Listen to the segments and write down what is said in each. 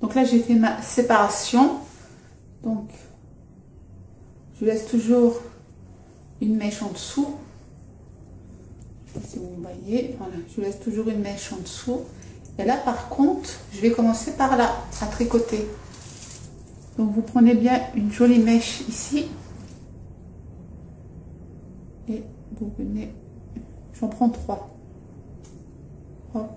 Donc là j'ai fait ma séparation, donc je laisse toujours une mèche en dessous. Je sais pas si vous voyez, voilà, je laisse toujours une mèche en dessous. Et là par contre je vais commencer par là à tricoter. Donc vous prenez bien une jolie mèche ici et vous venez, j'en prends 3. Hop,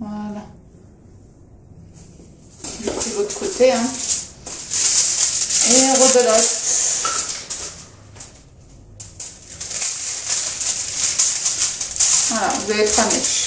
voilà. Je fais l'autre côté, hein. Et rebelote. Voilà, vous avez 3 mèches.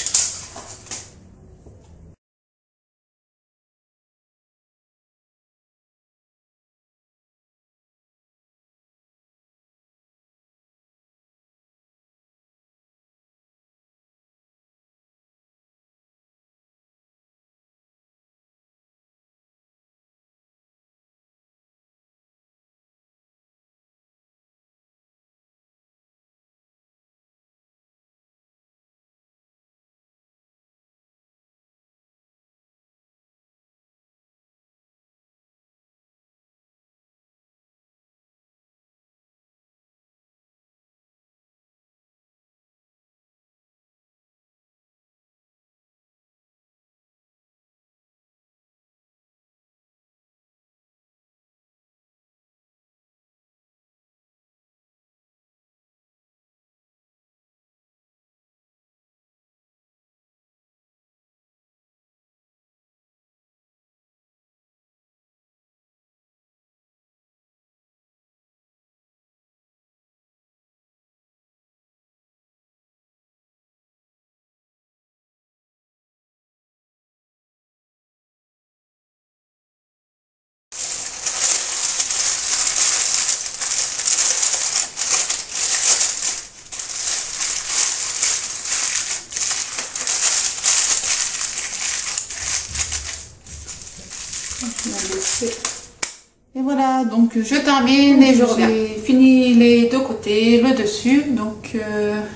Et voilà, donc je termine et je reviens. J'ai fini les deux côtés, le dessus, donc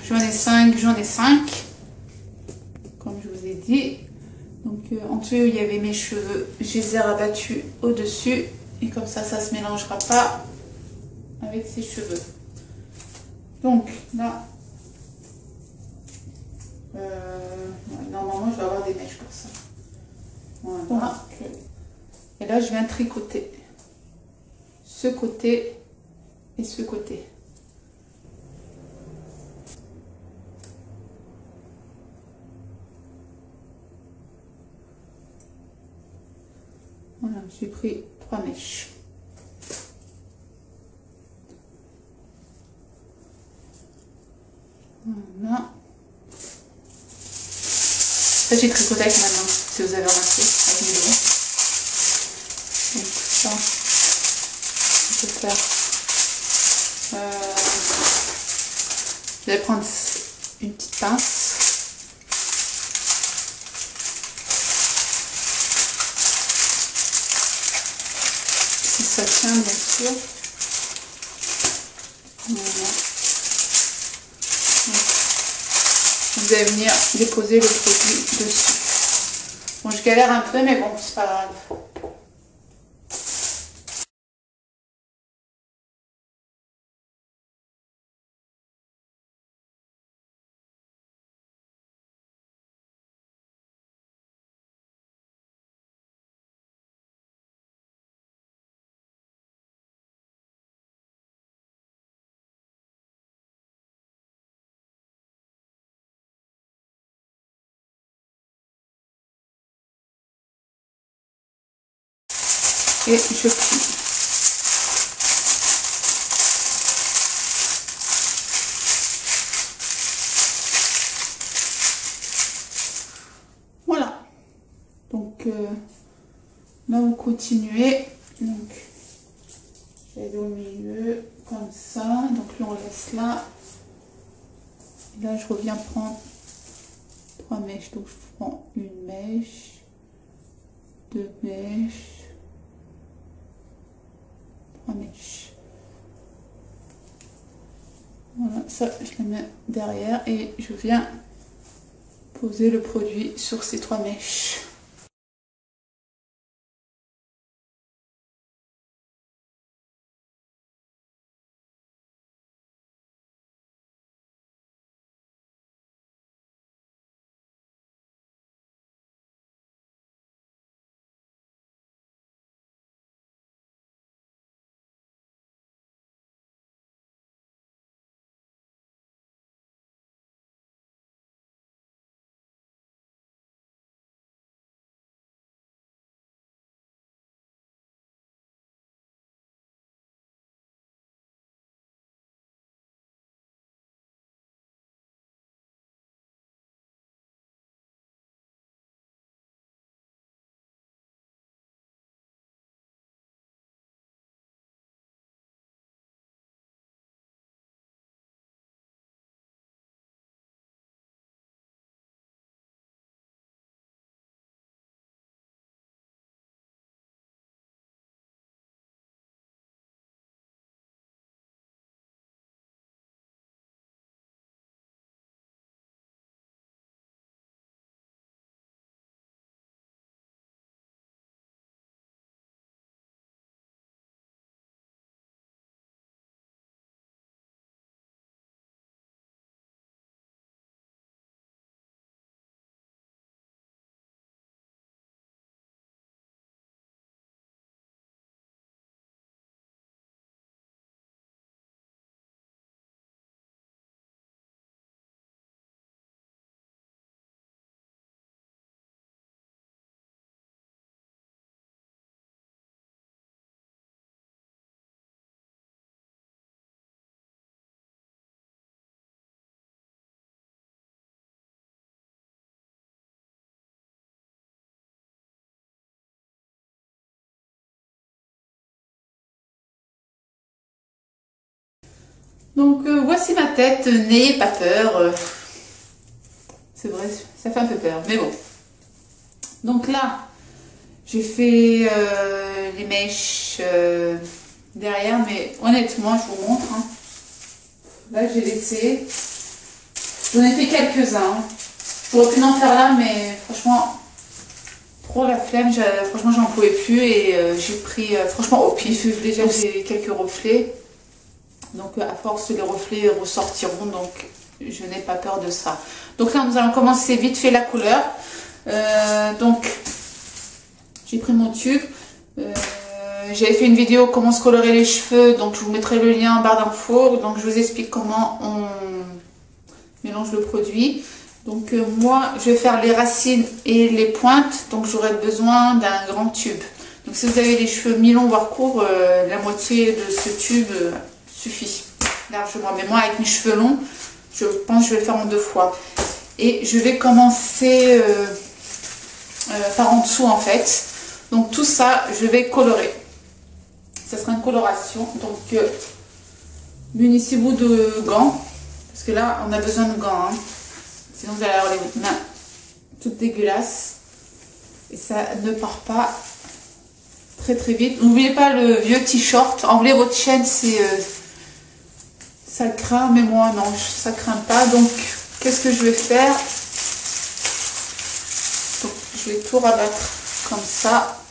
j'en ai 5, comme je vous ai dit. Donc en dessous il y avait mes cheveux, je les ai rabattus au-dessus et comme ça, ça se mélangera pas avec ses cheveux. Donc là, normalement je vais avoir des mèches pour ça. Voilà. Et là je viens tricoter ce côté et ce côté. Voilà, j'ai pris 3 mèches. Voilà. Ça j'ai tricoté avec ma main, si vous avez remarqué, avec mes doigts. Donc ça, je vais faire. Je vais prendre une petite pince. Si ça tient, bien sûr. Voilà. Vous allez venir déposer le produit dessus. Bon, je galère un peu, mais bon, c'est pas grave. Et je plie. Voilà. Donc là vous continuez. Donc je vais au milieu comme ça. Donc là on laisse là. Et là je reviens prendre 3 mèches. Donc je prends une mèche, 2 mèches. 3 mèches. Voilà, ça je le mets derrière et je viens poser le produit sur ces 3 mèches. Donc voici ma tête, n'ayez pas peur. C'est vrai, ça fait un peu peur, mais bon. Donc là, j'ai fait les mèches derrière, mais honnêtement, je vous montre. Hein. Là, j'ai laissé. J'en ai fait quelques-uns. Hein. J'aurais pu en faire là, mais franchement, trop la flemme. Franchement, j'en pouvais plus et j'ai pris, franchement, au pif. Déjà, j'ai quelques reflets. Donc, à force, les reflets ressortiront. Donc, je n'ai pas peur de ça. Donc là, nous allons commencer vite fait la couleur. Donc, j'ai pris mon tube. J'avais fait une vidéo comment se colorer les cheveux. Donc, je vous mettrai le lien en barre d'infos. Donc, je vous explique comment on mélange le produit. Donc, moi, je vais faire les racines et les pointes. Donc, j'aurai besoin d'un grand tube. Donc, si vous avez les cheveux mi-longs, voire courts, la moitié de ce tube suffit largement. Mais moi, avec mes cheveux longs, je pense que je vais le faire en 2 fois. Et je vais commencer par en dessous, en fait. Donc, tout ça, je vais colorer. Ça sera une coloration. Donc, munissez-vous de gants. Parce que là, on a besoin de gants. Hein. Sinon, vous allez avoir les mains toutes dégueulasses. Et ça ne part pas très très vite. N'oubliez pas le vieux t-shirt. Enlevez votre chaîne, c'est... ça craint, mais moi, non, ça craint pas. Donc, qu'est-ce que je vais faire? Donc, je vais tout rabattre comme ça.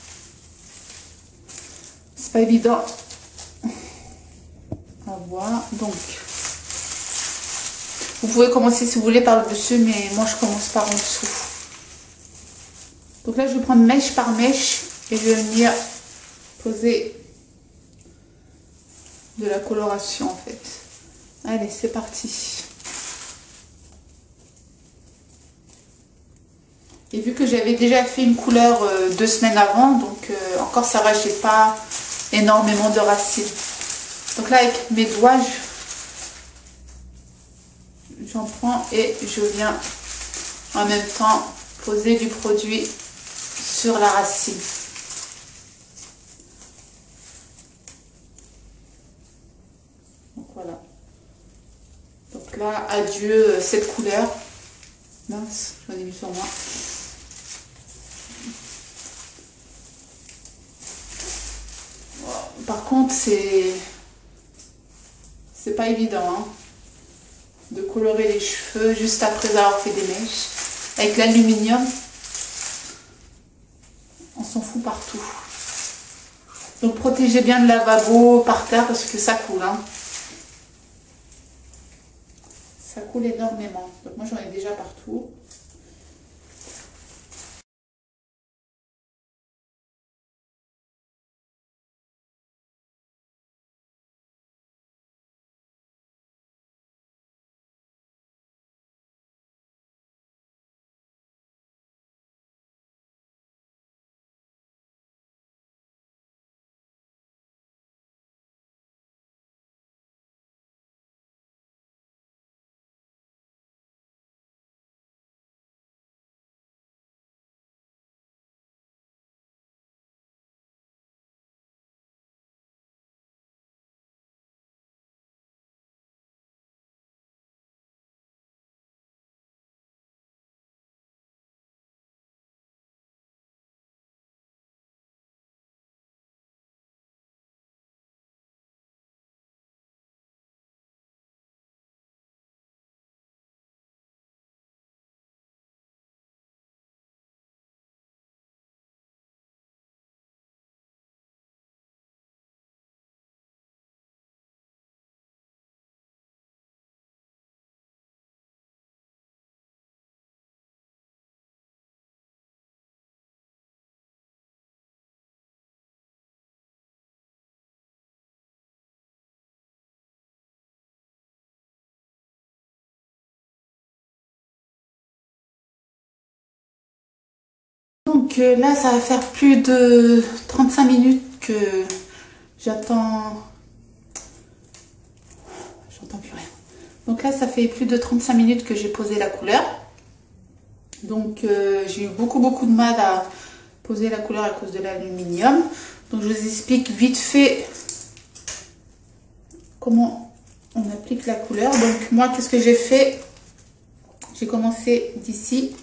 C'est pas évident à voir. Donc, vous pouvez commencer si vous voulez par le dessus, mais moi je commence par en dessous. Donc là, je vais prendre mèche par mèche et je vais venir poser de la coloration en fait. Allez, c'est parti. Et vu que j'avais déjà fait une couleur 2 semaines avant, donc encore ça va, j'ai pas énormément de racines. Donc là, avec mes doigts, j'en prends et je viens en même temps poser du produit sur la racine. Donc voilà. Donc là, adieu cette couleur. Mince, j'en ai mis sur moi. Par contre, c'est pas évident hein, de colorer les cheveux juste après avoir fait des mèches. Avec l'aluminium, on s'en fout partout. Donc protégez bien le lavabo par terre parce que ça coule. Hein. Ça coule énormément. Donc moi j'en ai déjà partout. Donc là, ça va faire plus de 35 minutes que j'attends. J'entends plus rien. Donc là, ça fait plus de 35 minutes que j'ai posé la couleur. Donc j'ai eu beaucoup de mal à poser la couleur à cause de l'aluminium. Donc je vous explique vite fait comment on applique la couleur. Donc moi, qu'est-ce que j'ai fait? J'ai commencé d'ici.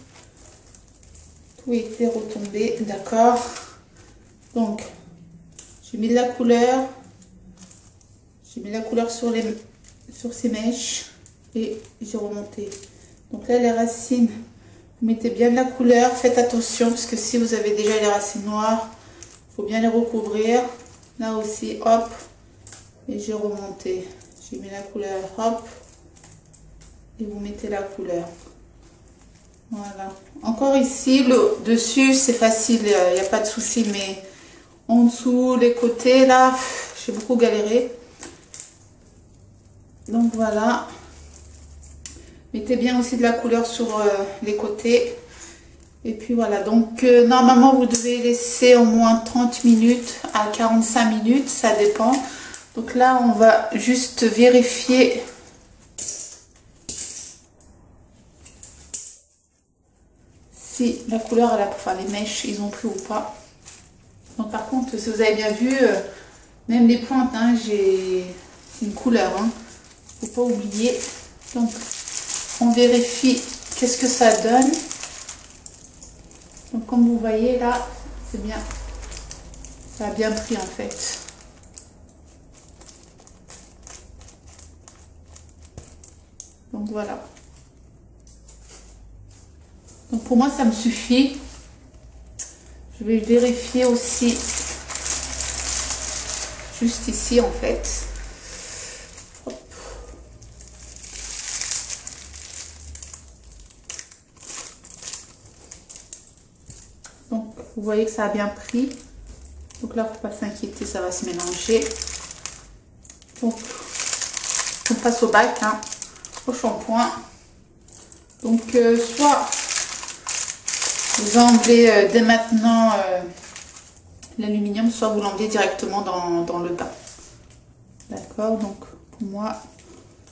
Tout était retombé, d'accord. Donc, j'ai mis de la couleur. J'ai mis la couleur sur ces mèches et j'ai remonté. Donc là, les racines, vous mettez bien de la couleur. Faites attention parce que si vous avez déjà les racines noires, il faut bien les recouvrir. Là aussi, hop, et j'ai remonté. J'ai mis la couleur, hop, et vous mettez la couleur. Voilà. Encore ici, le dessus, c'est facile, il n'y a pas de souci, mais en dessous, les côtés, là, j'ai beaucoup galéré. Donc voilà. Mettez bien aussi de la couleur sur les côtés. Et puis voilà, donc normalement, vous devez laisser au moins 30 minutes à 45 minutes, ça dépend. Donc là, on va juste vérifier si la couleur, enfin les mèches, ils ont pris ou pas. Donc par contre, si vous avez bien vu, même les pointes, hein, c'est une couleur. Hein. Faut pas oublier. Donc on vérifie qu'est-ce que ça donne. Donc comme vous voyez là, c'est bien. Ça a bien pris en fait. Donc voilà. Donc pour moi ça me suffit. Je vais vérifier aussi juste ici en fait. Hop. Donc vous voyez que ça a bien pris. Donc là, faut pas s'inquiéter, ça va se mélanger. Donc on passe au bac, hein, au shampoing. Donc soit vous enlevez dès maintenant l'aluminium, soit vous l'enlevez directement dans le bain. D'accord, donc pour moi,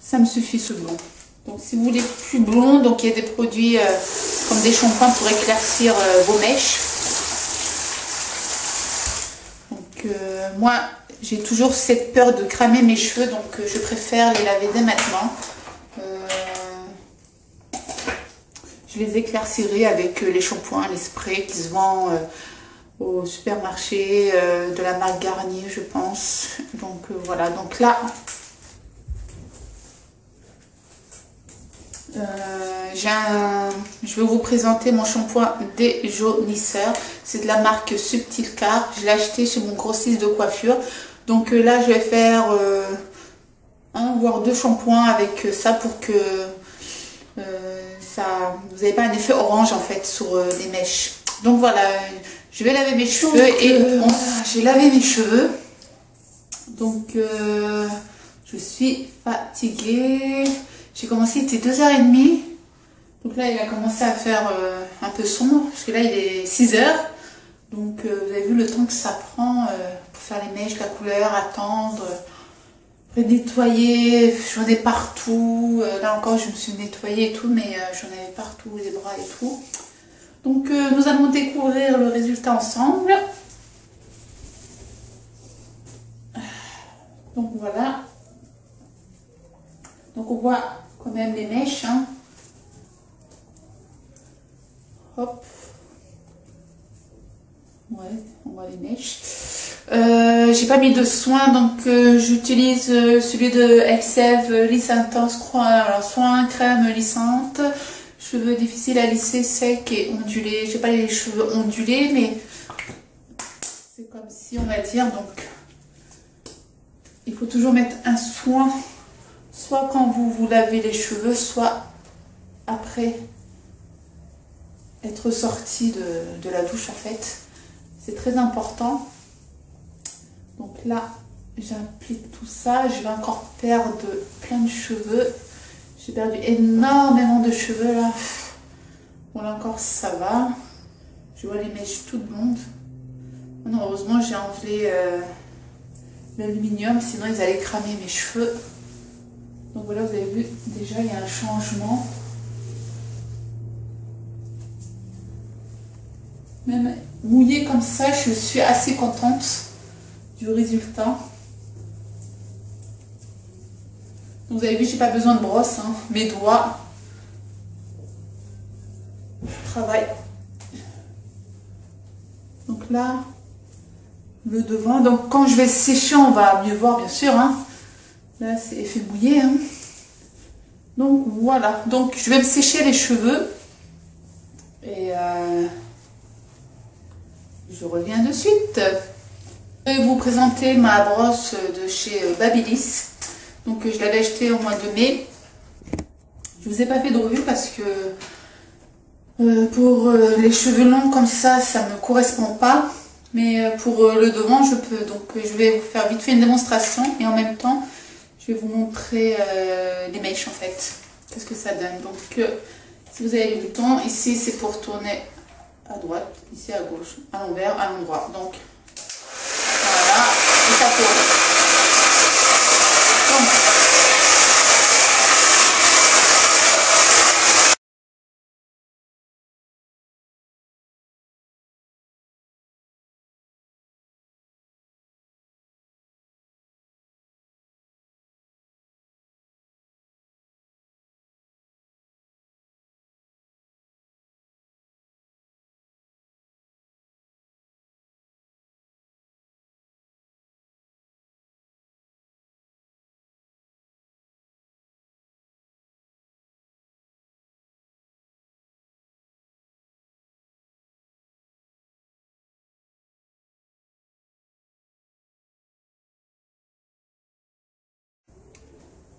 ça me suffit ce blond. Donc si vous voulez plus blond, donc il y a des produits comme des shampoings pour éclaircir vos mèches. Donc moi, j'ai toujours cette peur de cramer mes cheveux, donc je préfère les laver dès maintenant. Je les éclaircirai avec les shampoings, les sprays qui se vendent au supermarché de la marque Garnier, je pense. Donc voilà, donc là, je vais vous présenter mon shampoing déjaunisseur. C'est de la marque Subtil Car. Je l'ai acheté chez mon grossiste de coiffure. Donc là, je vais faire un voire deux shampoings avec ça pour que vous n'avez pas un effet orange en fait sur les mèches. Donc voilà, je vais laver mes cheveux j'ai lavé mes cheveux. Donc je suis fatiguée. J'ai commencé, il était 2h30. Donc là, il a commencé à faire un peu sombre parce que là, il est 6h. Donc vous avez vu le temps que ça prend pour faire les mèches, la couleur, attendre. Nettoyer, j'en ai partout. Là encore, je me suis nettoyée et tout, mais j'en avais partout, les bras et tout. Donc, nous allons découvrir le résultat ensemble. Donc, voilà. Donc, on voit quand même les mèches. Hein. Hop. Ouais, on voit les mèches. J'ai pas mis de soin, donc j'utilise celui de Elseve Lisse Intense alors soin crème lissante, cheveux difficiles à lisser, secs et ondulés. J'ai pas les cheveux ondulés, mais c'est comme si on va dire. Donc il faut toujours mettre un soin, soit quand vous lavez les cheveux, soit après être sorti de la douche en fait. C'est très important. Donc là, j'applique tout ça. Je vais encore perdre plein de cheveux. J'ai perdu énormément de cheveux là. Bon là encore, ça va. Je vois les mèches toutes blondes. Non, heureusement, j'ai enlevé l'aluminium. Sinon, ils allaient cramer mes cheveux. Donc voilà, vous avez vu, déjà, il y a un changement. Même mouillé comme ça, je suis assez contente du résultat. Donc, vous avez vu, j'ai pas besoin de brosse, hein. Mes doigts travaillent. Donc là, le devant. Donc quand je vais sécher, on va mieux voir, bien sûr, hein. Là, c'est effet mouillé, hein. Donc voilà. Donc je vais me sécher les cheveux. Et je reviens de suite. Je vais vous présenter ma brosse de chez Babyliss. Donc je l'avais achetée au mois de mai. Je vous ai pas fait de revue parce que pour les cheveux longs comme ça me correspond pas. Mais pour le devant, je peux. Donc je vais vous faire vite fait une démonstration. Et en même temps, je vais vous montrer les mèches en fait. Qu'est-ce que ça donne. Donc si vous avez le bouton, ici c'est pour tourner à droite, ici à gauche, à l'envers, à l'endroit. Donc voilà, et ça tourne.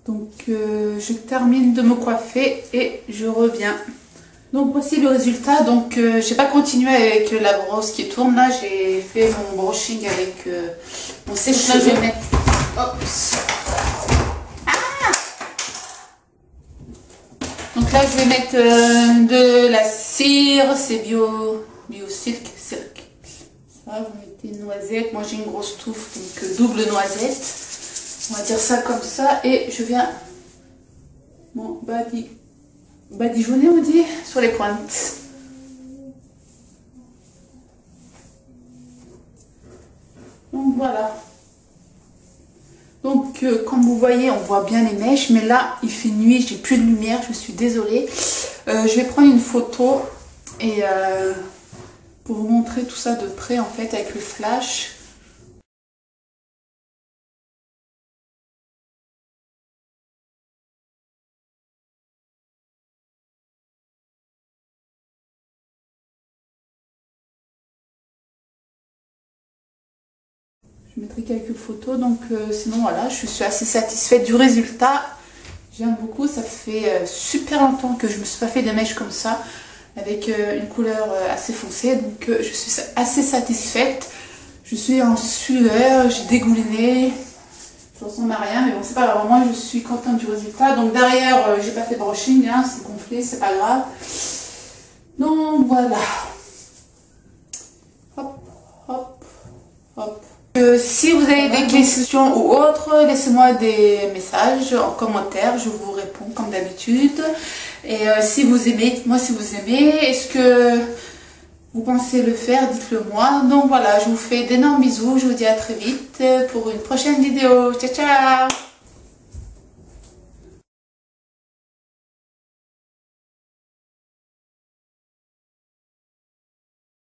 Donc je termine de me coiffer et je reviens. Donc voici le résultat. Donc j'ai pas continué avec la brosse qui tourne là, j'ai fait mon brushing avec mon sèche-cheveux. Je vais mettre... Donc là je vais mettre de la cire, c'est bio silk. Ça, vous mettez une noisette. Moi j'ai une grosse touffe, donc double noisette. On va dire ça comme ça. Et je viens mon badigeonner, on dit, sur les pointes. Donc voilà. Donc comme vous voyez, on voit bien les mèches. Mais là, il fait nuit, j'ai plus de lumière. Je suis désolée. Je vais prendre une photo et pour vous montrer tout ça de près en fait avec le flash. Je mettrai quelques photos, donc sinon voilà, je suis assez satisfaite du résultat. J'aime beaucoup, ça fait super longtemps que je me suis pas fait des mèches comme ça, avec une couleur assez foncée, donc je suis assez satisfaite. Je suis en sueur, j'ai dégouliné, je ressemble à rien, mais bon c'est pas grave, moi je suis contente du résultat. Donc derrière, j'ai pas fait de brushing, hein, c'est gonflé, c'est pas grave. Donc voilà. Hop, hop, hop. Si vous avez des questions ou autres, laissez-moi des messages en commentaire, je vous réponds comme d'habitude. Et si vous aimez, dites-moi si vous aimez, est-ce que vous pensez le faire, dites-le moi. Donc voilà, je vous fais d'énormes bisous, je vous dis à très vite pour une prochaine vidéo. Ciao ciao.